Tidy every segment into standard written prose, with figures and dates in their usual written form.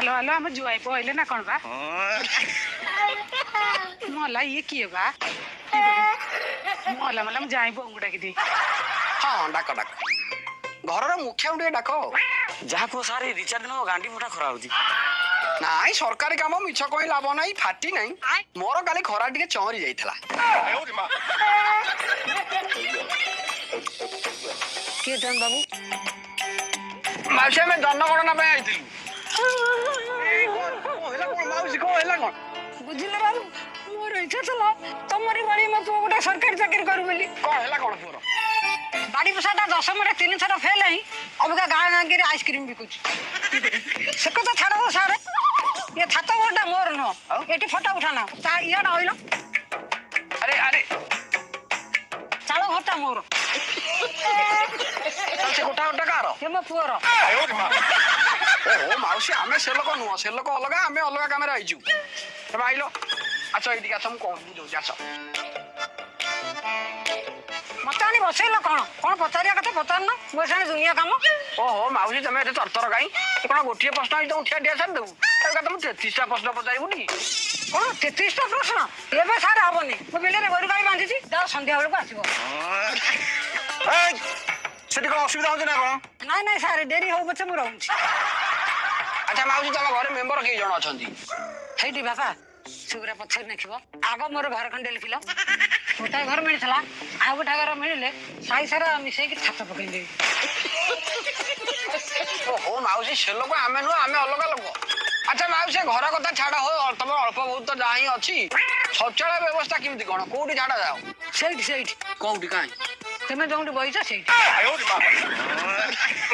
Hello hello हम जुआई पहिले ना कौन बा मला ये किए बा मला मला जाई बोंगुडा की दी हाँ डाक डाक घर मुखिया टे डाक जहाँ को सारे रिचार्ज न गांडी फटा खरा होची नाई सरकारी काम मिछ कहि लाभ नाही फाटी नाही मोर काली खरा टिके चहरी जाइथला के दन बाबू माउसी में जनगणना पे आइथिलु हेला कोन माउसी को हेला कोन बुझिले बाबू मोर इच्छा चला तमरी बड़ी म तू गोटा सरकारी चाकरी करू बोली कोन हेला कोन पुरो बाड़ी पसाटा 10 में 3 थरा फेल है अब का गां गां के आइसक्रीम बिकुछ से को तो छाड़ो सारे ये छाता गोटा मोर न एटी फोटो उठाना ता इयाडा होइलो अरे अरे चालो घटा मोर से गोटा गोटा कार ये म पुअर ओहो माउसी आमे से लोक नुह से लोक अलगा आमे अलगा काम रे आइजु तब आइलो अच्छा एटी का हम कोन बुझो जासो मतानी बसेलो कोन कोन पचारिया कथा पचारना मोसाने दुनिया काम ओहो माउसी तमे एते तरतर काई ए कोन गोटिए प्रश्न आई तो उठिया दिया छाड़ देउ ए तुम 33 टा प्रश्न पचाइबुनी कोन 33 टा प्रश्न एबे सारे हबनी मो बिलेरे गरु गाई बांधिची दा संध्या बेलको आसीबो ए सेठी को असुविधा होची ना कोन नाइ नाइ सारे देरी हो बचे मु रहउची अच्छा माउसी तम घर मेंबर के जण अछंती हेटी बापा सुगरा पछर नखिबो आगो मोर घर खंडे लिखिलो गोटाए घर मिलथला आ गोटा घर मिलले साई सारा मिसे की छात पकई दे ओहो माउसी से लोक आमे नु आमे अलगा लोक अच्छा माउसी घर कथा छाड़ा हो तम अल्प बहुत तो जाही अछि शौचालय व्यवस्था किमिति कोन कोठी छाड़ा जाओ सेठी कोठी काई तमे जोंडी बइचा सेठी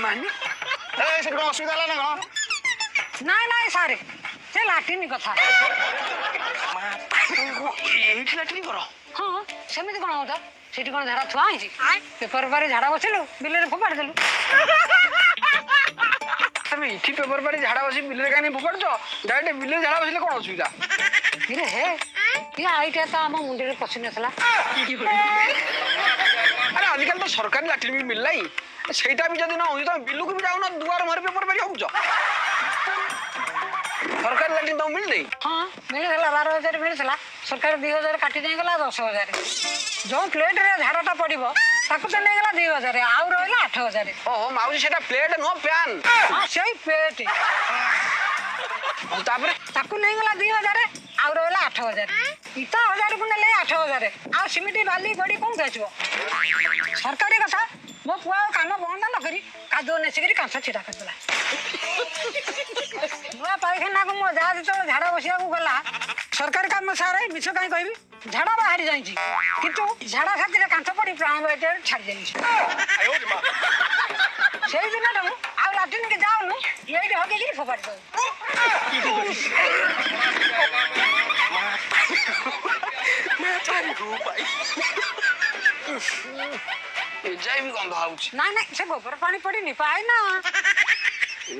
मानी ए सेठी को असुविधा होला ना कोन नाइ नाइ सारे से लाटिनी कथा एठी लाटिनी करो हाँ सेमिति कोन होता सेठी कोन झाड़ा थुआ आइची पेपर बारे झाड़ा बसिलु बिलेरे फोपाड़ देलु तमे इठी पेपर पर झाड़ा बसी बिले कानी फोपाड़छो डायरेक्ट बिले झाड़ा बसिले कोन असुविधा इरे हे ये आइटा त हम मुंडे पसि नथला अरे आजकल तो सरकारी लाटिन भी मिल लाई सेटा भी जदी ना होई तो बिल्लू को भी जाऊ ना दुआर मारे पेपर पर होउछ सरकारी लाटिन तो मिल नहीं हाँ मिलला 12,000 मिलला सरकार 2,000 काटी दे गला 10,000 जो प्लेट रे झाड़ाटा पड़िबो ताकू तो ले गला 2,000 आउ रहला 8,000 ओहो माउसी सेटा प्लेट नो पैन हां सही प्लेट और तापर ताकू ले गला 2,000 आउ रहला 8,000 इता 1000 को ले 8,000 आ सिमिटी बाली गड़ी कोन गछबो सरकारी कथा मो पुआ काम बंद न करी कादो नेसिकरी कांसा छिटा करला नुआ पाइखाना को मो जहाज तो झाड़ा बसिया को गला सरकारी काम सारे मिछ काई कहबी झाड़ा बाहरी जाईची किंतु झाड़ा खातिर कांसा पड़ी प्राण बैठे छाड़ जाईची सेई दिन न आ लाटिन के जाओ न एई हगे की फोपाड़ दो मैं तारी को भाई ए जाई भी गंध आउछ ना ना से गोबर पानी पड़ी नि पाई ना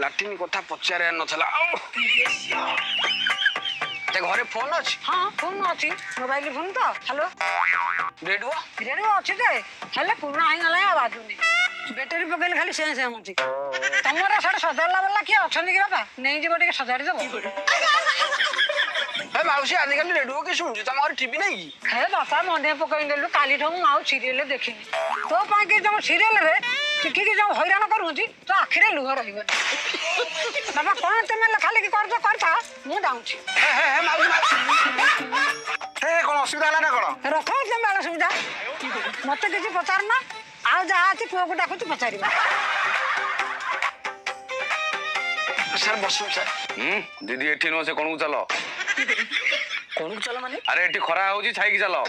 लाटिन कथा पचारे नथला ते घरे फोन अछि हां फोन अछि मोबाइल फोन तो हेलो रेडियो रेडियो अछि जे हेले पुराना आइ गला आवाज नि बैटरी पकेल खाली से होची तमरा साड सजाला वाला के अछन कि बाबा नै जे बटे सजाड़ी देबो ए माउसी आजकल रेडियो के सुन तम घर टीवी नहीं हे बापा मने पकई देलु काली ठम आउ सीरियल देखिनी तो पा के जम सीरियल रे चिठी के जम हैरान करूची तो आखिरे लुह रहिबो बाबा कोन तमे खाली के करता मु दाउची हे माउसी ए कोन असुविधा होला ना कोन रखो जे मेला सुविधा मते किछि पचार ना आ जा आछि पुओ को डाकू तू पचारिबा सर बसु सर दीदी एठी नो से कोन चलो कोन चलो माने अरे एठी खरा होची छाई की चलो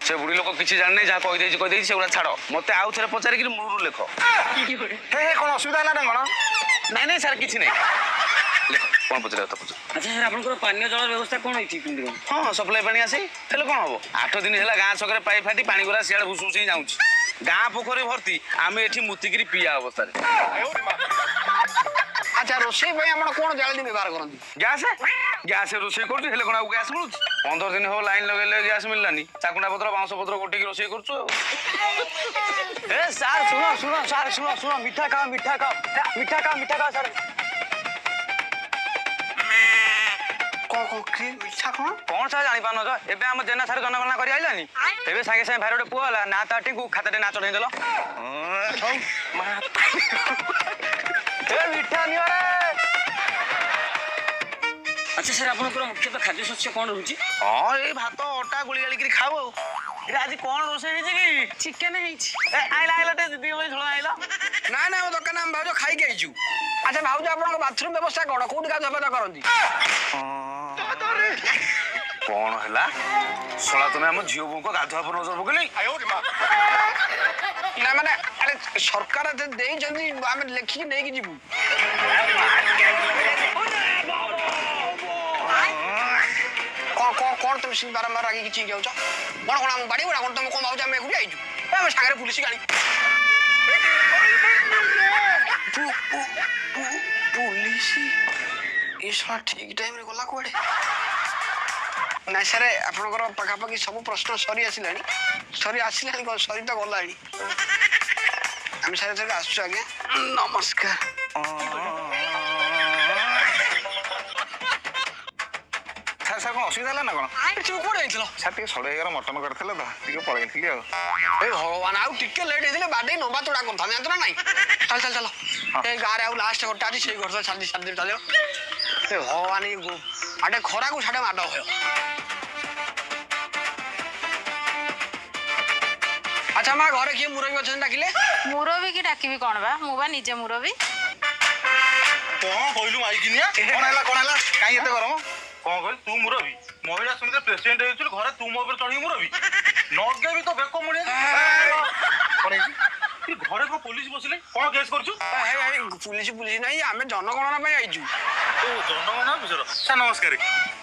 से बुढ़ी लोक किछि जान नै जा कहि देछि से उरा छाड़ो मते आउ थरे पचारि कि मुरु लेखो हे कोन असुविधा होला ना कोन नै नै सर किछि नै लेखो कोन पचारे त पचार अच्छा सर आपन पानी जल व्यवस्था कोन होइछि किंदी हां सप्लाई पानी आसी हेले कोन हबो 8 दिन हैला गां छकरे पाइप फाटी पानी गुरा सियाड भुसुसी जाउछि गां पोखरे भर्ती आमे एठी मुतिगिरी पिया अवस्था रे अच्छा रोसे भाई हमन कोन जल्दी व्यवहार करंती गैस ଗ୍ୟାସ ରୋଷେଇ କରୁଛୁ ହେଲେ କଣ ଆଉ ଗ୍ୟାସ ମିଳୁଛି 15 ଦିନ ହବ ଲାଇନ ଲଗେଇଲେ ଗ୍ୟାସ ମିଳିଲାନି ଚାକୁଣ୍ଡା ପତ୍ର ବାଉଁଶ ପତ୍ର ଗୋଟେକି ରୋଷେଇ କରୁଛୁ ଆଉ ଏ ସାର୍ ଶୁଣ ଶୁଣ ସାର୍ ଶୁଣ ଶୁଣ ମିଠା ଖାଅ ମିଠା ଖାଅ ସାର୍ ମିଠା କଣ କଣ ସାର୍ ଜାଣିପାରୁନ ତ ଏବେ ଆମ ଜେନା ସାର୍ ଜନଗଣନା କରି ଆଇଲାନି ଏବେ ସାଙ୍ଗେ ସାଙ୍ଗେ ଭାଇର ଗୋଟେ ପୁଅ ହେଲା ନା ତା ଟିକୁ ଖାତାଟେ ନା ଚଢେଇଦେଲ ମିଠା ନିଅ ରେ ଆଚ୍ଛା ସାର୍ ଆପଣଙ୍କର ମୁଖ୍ୟତଃ ଖାଦ୍ୟ ଶସ୍ୟ କଣ ରହୁଛି ହଁ ଏଇ ଭାତ ଅଟା ଗୁଳି ଗାଳିକିରି ଖାଉ ଆଉ ଆଜି କଣ ରୋଷେଇ ହେଇଛି କି ଚିକେନ ହେଇଛି ଆଇଲା ଟିକେ ଦିଦି ଭାଇ ଝୋଳ ଆଇଲା ନା ନା ଆମ ଦୋକାନ ଆମେ ଭାଉଜ ଖାଇକି ଆଇଛୁ ଆଚ୍ଛା ଭାଉଜ ଆପଣଙ୍କ ବାଥରୁମ ବ୍ୟବସ୍ଥା କଣ କୋଉଠି ଗାଧୁଆ ପାଧୁଆ କରନ୍ତି କଣ ହେଲା ଶଳା ତମେ ଆମ ଝିଅ ବୋଉଙ୍କ ଗାଧୁଆ પર ନଜର ପକେଇଲି ନା ମାନେ ଆରେ ସରକାର ଦେଇଛନ୍ତି ଆମେ ଲେଖିକି ନେଇକି ଯିବୁ କଣ ତମେ ବାରମ୍ବାର ରାଗିକି ଚିଙ୍କି ଯାଉଛ କଣ ଆମ ବାଡି ଗୁଡା କଣ ତମେ କଣ ଭାବୁଛ ଆମେ ଏକୁଟିଆ ଆଇଛୁ ଆମେ ସାଙ୍ଗରେ ପୁଲିସ ଗାଡି ପୁଲିସ ଏ ଶଳା ଠିକ ଟାଇମରେ ଗଲା କୁଆଡେ ନାଇଁ ସାର୍ ଆପଣଙ୍କର ପାଖାପାଖି ସବୁ ପ୍ରଶ୍ନ ସରି ଆସିଲାଣି କଣ ସରି ତ ଗଲାଣି ଆମେ ସାର୍ ଏଥର ଆସୁଛୁ ଆଜ୍ଞା ନମସ୍କାର ସାର୍ କଣ ଅସୁବିଧା ହେଲା ନା କଣ ତମେ କୁଆଡେ ଯାଇଥିଲ ସାର୍ ଟିକେ ସଢେଇ ଏଗାର ମଟନ କରିଥିଲେ ତ ଟିକେ ପଳେଇଥିଲି ଆଉ ଏ ଭଗବାନ ଆଉ ଟିକେ ଲେଟ୍ ହେଇଥିଲେ ବାଡେଇ ନବା ତୋଡା କରିଥାନ୍ତି ଜାଣିଛ ନା ନାଇଁ ଚାଲ ଏ ଗାଁରେ ଆଉ ଲାଷ୍ଟ ଗୋଟେ ଅଛି ସେଇ ଘର ଛାଡି ଚାଲିବ ଏ ଭଗବାନ ଆଟେ ଖରାକୁ ଛାଡେ ମାଡ ଭୟ ଆଚ୍ଛା ମା ଘରେ କିଏ ମୁରବି ଅଛନ୍ତି ଡାକିଲେ ମୁରବି କି ଡାକିବି କଣ ବା ମୁଁ ବା ନିଜେ ମୁରବି କଣ କହିଲୁ ମାଇକିନିଆ କଣ ହେଲା କାଇଁ ଏତେ ଗରମ କଣ କହିଲୁ ତୁ ମୁରବି ମହିଳା ସମିତିରେ ପ୍ରେସିଡେଣ୍ଟ ହେଇଛୁ ଘରେ ତୁ ମୋ ଉପରେ ଚଢିକି ମୁରବି ନଗେବି ତ ବେକ ମୁଡିଆ କଣ ହେଇଛି ଘରେ କଣ ପୋଲିସ ବସିଲେ କଣ କେସ୍ କରୁଛୁ ପୁଲିସ ନାହିଁ ଆମେ ଜନଗଣନା ପାଇଁ ଆଇଛୁ ଜନଗଣନା ଅଫିସର ସାର୍ ନମସ୍କାର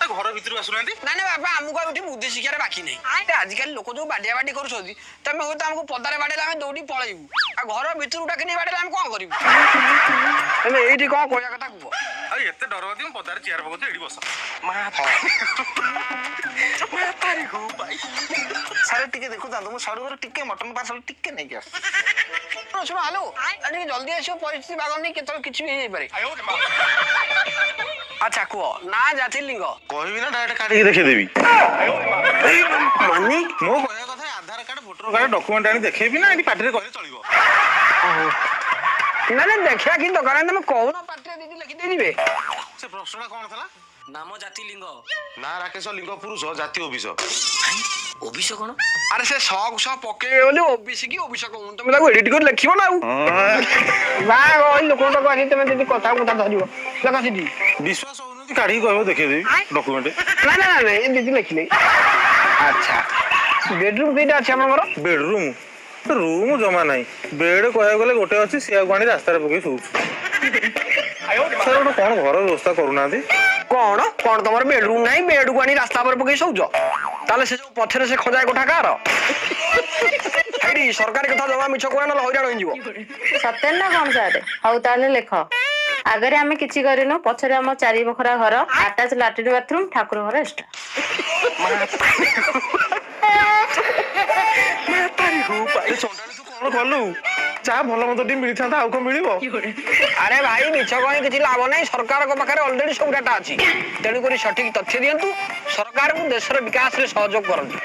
ଘର ଭିତରକୁ ଆସୁନାହାନ୍ତି ନା ବାପା ଆମକୁ ଆଉ ଏଠି ବୁଦ୍ଧି ଶିକ୍ଷାରେ ବାକି ନାହିଁ ଆଜିକାଲି ଲୋକ ଯୋଉ ବାଡିଆ ବାଡି କରୁଛନ୍ତି ତମେ ହୁଏତ ଆମକୁ ପଦାରେ ବାଡେଇଲେ ଆମେ ଦୌଡି ପଳେଇବୁ ଆଉ ଘର ଭିତରୁ ଡାକି ନେଇ ବାଡେଇଲେ ଆମେ କଣ କରିବୁ ତମେ ଏଇଠି କଣ କହିବା କଥା କୁହ ଆଉ ଏତେ ଡରବାଦୀ ମୁଁ ପଦାରେ ଚେୟାର ପକଉଛି ଏଠି ବସ ସାର୍ ଟିକେ ଦେଖୁଥାନ୍ତୁ ମୁଁ ସରୁ ଟିକେ ମଟନ ପାର୍ସଲ ଟିକେ ନେଇକି ଆସ ଶୁଣ ହ୍ୟାଲୋ ଟିକେ ଜଲ୍ଦି ଆସିବ ପରିସ୍ଥିତି ବାଗ ନେଇ କେତେବେଳେ କିଛି ବି ହେଇଯାଇପାରେ ଆଚ୍ଛା କୁହ ନା ଜାତି ଲିଙ୍ଗ କହିବି ନା ଡାଇରେକ୍ଟ କାଢିକି ଦେଖେଇଦେବି ମାନେ ମୋ କହିବା କଥା ଆଧାର କାର୍ଡ ଭୋଟର କାର୍ଡ ଡକୁମେଣ୍ଟ ଆଣି ଦେଖେଇବି ନା ଏଠି ପାଟିରେ କହିଲେ ଚଳିବ ନା ଦେଖିବା କି ଦରକାର ତମେ କହୁନ ପାଟିରେ ଦିଦି ଲେଖିଦେଇଯିବେ ସେ ପ୍ରଶ୍ନଟା କଣ ଥିଲା ନାମ ଜାତି ଲିଙ୍ଗ ନା ରାକେଶ ଲିଙ୍ଗ ପୁରୁଷ ଜାତି ଓବିଶ ଓବିଶ କଣ ଆରେ ସେ ସହ ପକେଇବେ ବୋଲି ଓବିସି କି ଓବିଶ କହୁନ ତମେ ତାକୁ ଏଡିଟ କରି ଲେଖିବ ନା ଆଉ ବାହା ଗହଳି ଲୋକଙ୍କ ପାଖକୁ ଆସି ତମେ ଯଦି କଥା ଧରିବ ଲେଖା ସେଠି ବିଶ୍ୱାସ ହଉନି କାଢିକି କହିବ ଦେଖେଇଦେବି ଡକୁମେଣ୍ଟ ନା ଏ ଦିଦି ଲେଖିଲେ ଆଚ୍ଛା ବେଡରୁମ୍ ଦିଟା ଅଛି ଆପଣଙ୍କର ବେଡରୁମ୍ ରୁମ୍ ଜମା ନାହିଁ ବେଡ୍ କହିବାକୁ ଗଲେ ଗୋଟେ ଅଛି ସିଆକୁ ଆଣି ରାସ୍ତାରେ ପକେଇ ଶୋଉଛୁ ସାର୍ ଗୋଟେ କଣ ଘର ବ୍ୟବସ୍ଥା କରୁନାହାନ୍ତି କଣ ତମର ବେଡରୁମ୍ ନାହିଁ ବେଡକୁ ଆଣି ରାସ୍ତା ଉପରେ ପକେଇ ଶୋଉଛ ତାହେଲେ ସେ ଯୋଉ ପଛରେ ସେ ଖଞ୍ଜା କୋଠା କାହାର ହେଇଟି ସରକାରୀ କଥା ଜମା ମିଛ କୁହ ନହେଲେ ହଇରାଣ ହେଇଯିବ ସତରେ ନା କଣ ସାର୍ ହଉ ତାହେଲେ ଲେଖ ଆଗରେ ଆମେ କିଛି କରିନୁ ପଛରେ ଆମ 4 ବଖରା ଘର ଆଟାଚ ଲାଟ୍ରିନ୍ ବାଥରୁମ ଠାକୁର ଘର ଏକ୍ସଟ୍ରା କଣ କଲୁ ଯାହା ଭଲ ମନ୍ଦ ଟିକେ ମିଳିଥାନ୍ତା ଆଉ କଣ ମିଳିବ ଆରେ ଭାଇ ମିଛ କହି କିଛି ଲାଭ ନାହିଁ ସରକାରଙ୍କ ପାଖରେ ଅଲରେଡି ସବୁ ଡାଟା ଅଛି ତେଣୁକରି ସଠିକ ତଥ୍ୟ ଦିଅନ୍ତୁ ସରକାରଙ୍କୁ ଦେଶର ବିକାଶରେ ସହଯୋଗ କରନ୍ତୁ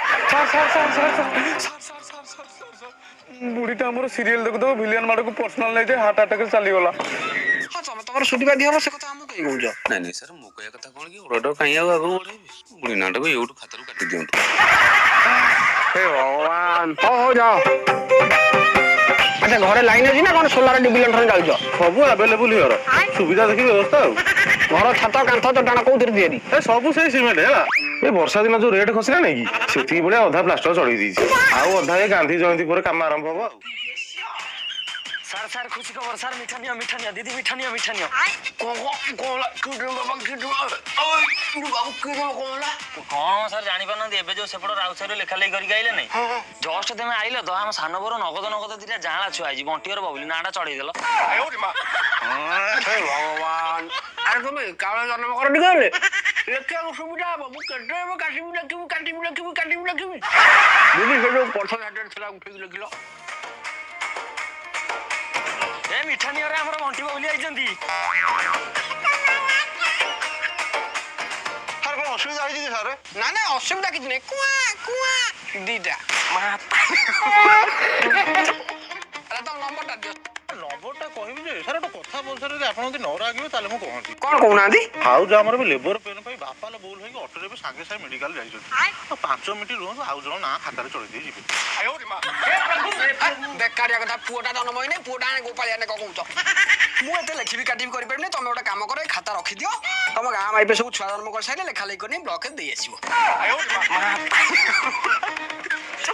ବୁଢୀଟା ଆମର ସିରିଏଲ ଦେଖୁଥିବ ଭିଲିଆନ ମାଡକୁ ପର୍ସନାଲ ନେଇଯାଏ ହାର୍ଟ ଆଟାକରେ ଚାଲିଗଲା ତମର ସୁବିଧା ହବ ସେ କଥା ଆମକୁ କାହିଁ କହୁଛ ନାଇଁ ସାର୍ ମୁଁ କହିବା କଥା କଣ କି ଅର୍ଡର କାଇଁ ଆଉ ଆଗକୁ ବଢେଇବି ବୁଢୀ ନାଟାକୁ ଏଇଠୁ ଖାତାରୁ କାଟି ଦିଅନ୍ତୁ ହେ ଭଗବାନ ହଉ ଯାଅ ଆଚ୍ଛା ଘରେ ଲାଇନ ଅଛି ନା କଣ ସୋଲାର ଡିବି ଲଣ୍ଠନ ଯାଉଛ ସବୁ ଆଭେଲେବୁଲ ଘର ସୁବିଧା ଦେଖି ବ୍ୟବସ୍ଥା ଆଉ ଘର ଛାତ କାନ୍ଥ ଚଟାଣ କୋଉଥିରେ ତିଆରି ଏ ସବୁ ସେଇ ସିମେଣ୍ଟ ହେଲା ଏ ବର୍ଷା ଦିନ ଯୋଉ ରେଟ୍ ଖସିଲା ନାଇଁ କି ସେତିକି ଭଳିଆ ଅଧା ପ୍ଲାଷ୍ଟର ଚଢେଇ ଦେଇଛି ଆଉ ଅଧା ଏ ଗାନ୍ଧୀ ଜୟନ୍ତୀ ପରେ କାମ ଆରମ୍ଭ ହବ ଆଉ ସାର୍ ଖୁସି ଖବର ସାର୍ ମିଠା ନିଅ ଦିଦି ମିଠା ନିଅ କଣ ସାର୍ ଜାଣିପାରୁନାହାନ୍ତି ଏବେ ଯୋଉ ସେପଟ ରାଉସାରୁ ଲେଖା ଲେଖି କରିକି ଆଇଲେ ନାଇଁ ଜଷ୍ଟ ତମେ ଆଇଲ ତ ଆମ ସାନ ବର ନଗଦ ଦିଟା ଜାଁଳା ଛୁଆ ହେଇଛି ବଣ୍ଟିର ବବୁଲି ନାଟା ଚଢେଇଦେଲ ଭଗବାନ ଆରେ ତମେ କାଳ ଜନ୍ମ କର ଟିକେ ଲେଖିବାକୁ ସୁବିଧା ହବ ମୁଁ କେତେ ଏବେ କାଟିବି ଲେଖିବି ଦିଦି ସେ ଯୋଉ ପଛ ଘାଟରେ ଥିଲା ଉଠେଇକି ଲେଖିଲ ଏ ମିଠା ନିଅରେ ଆମର ବଣ୍ଟି ବାବୁଲି ଆଇଛନ୍ତି। ସାର୍ କଣ ଅସୁବିଧା ହେଇଛି କି ସାର୍? ନା ଅସୁବିଧା କିଛି ନାହିଁ କୁଆ ଦିଟା ତମ ନମ୍ବରଟା ଦିଅ ନମ୍ବରଟା କହିବି ଯେ ସାର୍ ଗୋଟେ କଥା ବୋଲ ସାର୍ ଯଦି ଆପଣ ଯଦି ନ ରାଗିବେ ତାହେଲେ ମୁଁ କହନ୍ତି। କଣ କହୁନାହାନ୍ତି ଆଉ ଯୋଉ ଆମର ଲେବର ପେନ୍ ପାଇଁ ବାପା ଭୁଲ ହେଇକି ଅଟୋରେ ବି ସାଙ୍ଗେ ସାଙ୍ଗେ ମେଡିକାଲ ଯାଇଛନ୍ତି। 5 ମିନିଟ୍ ରୁହନ୍ତୁ ଆଉ ଜଣ ନା ଖାତାରେ ଚଳେଇ ଦେଇ ଯିବେ। ବେକାରିଆ କଥା ପୁଅଟା ଜନ୍ମ ହେଇନି ପୁଅଟା ଗୋପାଳିଆ ନେ କହୁଛ ମୁଁ ଏତେ ଲେଖିବି କାଟିବି କରିପାରିବିନି ତମେ ଗୋଟେ କାମ କର ଖାତା ରଖିଦିଅ ତମ ଗାଁ ମାଇପେ ସବୁ ଛୁଆ ଜନ୍ମ କରିସାରିଲେ ଲେଖା ଲେଖି କରି ବ୍ଲକରେ ଦେଇ ଆସିବ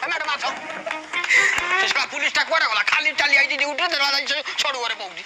ମ୍ୟାଡାମ ଆସ ପୁଲିସଟା କୁଆଡେ ଗଲା ଖାଲି ଚାଲି ଆଇଛି ଡ୍ୟୁଟିରେ ସଡୁ ଘରେ ପଡୁଛି